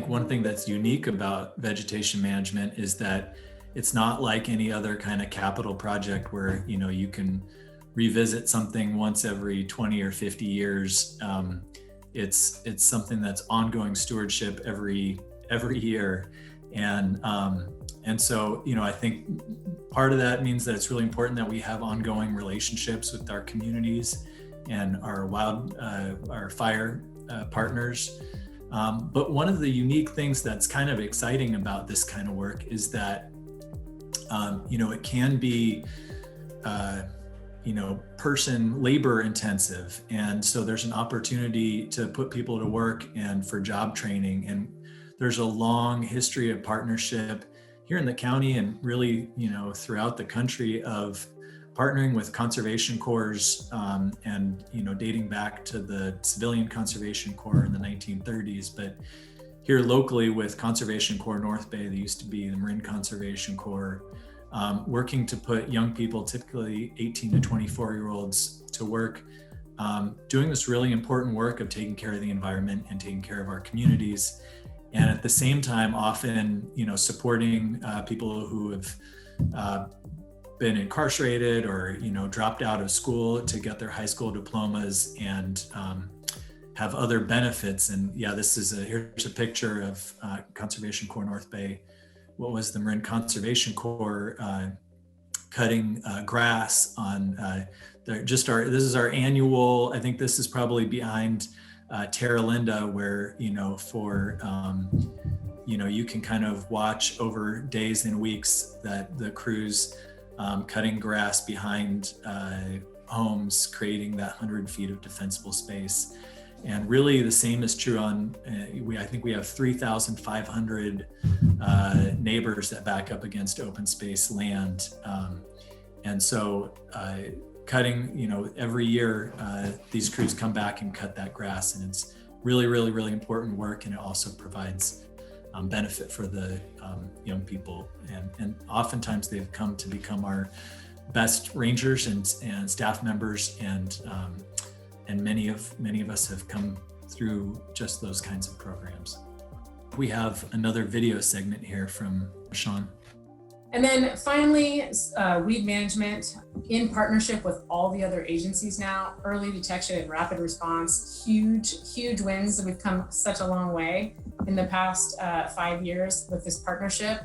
think one thing that's unique about vegetation management is that it's not like any other kind of capital project where, you know, you can revisit something once every 20 or 50 years. It's something that's ongoing stewardship every year. And so, you know, I think part of that means that it's really important that we have ongoing relationships with our communities and our fire partners. But one of the unique things that's kind of exciting about this kind of work is that, you know, it can be, you know, labor intensive. And so there's an opportunity to put people to work and for job training. And there's a long history of partnership here in the county and really, you know, throughout the country of partnering with conservation corps, and, you know, dating back to the Civilian Conservation Corps in the 1930s, but here locally with Conservation Corps North Bay, they used to be the Marin Conservation Corps, working to put young people, typically 18 to 24-year-olds, to work, doing this really important work of taking care of the environment and taking care of our communities. And at the same time, often, you know, supporting people who have been incarcerated or, you know, dropped out of school to get their high school diplomas and have other benefits. And yeah, here's a picture of Conservation Corps North Bay. What was the Marin Conservation Corps cutting grass on this is our annual, I think this is probably behind Terra Linda, where, you know, for, you know, you can kind of watch over days and weeks that the crews cutting grass behind homes, creating that 100 feet of defensible space. And really the same is true on, I think we have 3,500 neighbors that back up against open space land. And so cutting, you know, every year these crews come back and cut that grass, and it's really, really, really important work. And it also provides benefit for the young people. And oftentimes they've come to become our best rangers and staff members. And many of us have come through just those kinds of programs. We have another video segment here from Sean. And then finally, weed management in partnership with all the other agencies now, early detection and rapid response, huge wins. We've come such a long way in the past 5 years with this partnership.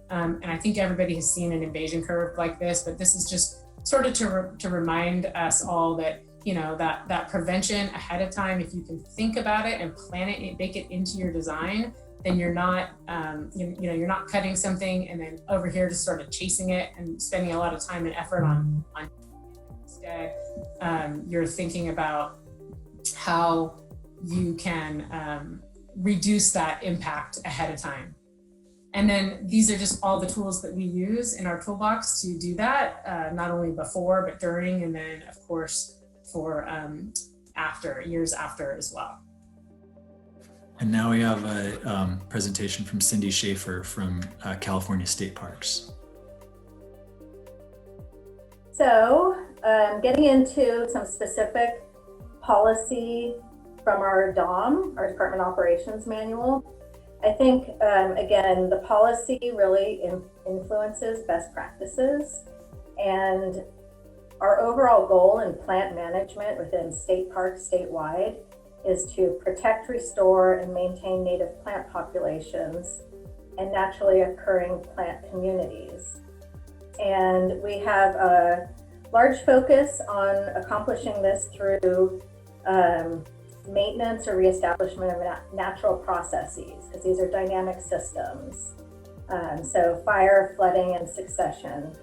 And I think everybody has seen an invasion curve like this, but this is just sort of to remind us all that, you know, that prevention ahead of time, if you can think about it and plan it and bake it into your design, then you're not, you're not cutting something and then over here just sort of chasing it and spending a lot of time and effort on instead, you're thinking about how you can reduce that impact ahead of time. And then these are just all the tools that we use in our toolbox to do that, not only before, but during, and then of course for years after as well. And now we have a presentation from Cindy Schaefer from California State Parks. So getting into some specific policy from our DOM, our Department Operations Manual, I think, again, the policy really influences best practices, and our overall goal in plant management within state parks statewide is to protect, restore, and maintain native plant populations and naturally occurring plant communities. And we have a large focus on accomplishing this through maintenance or reestablishment of natural processes, because these are dynamic systems. So fire, flooding, and succession.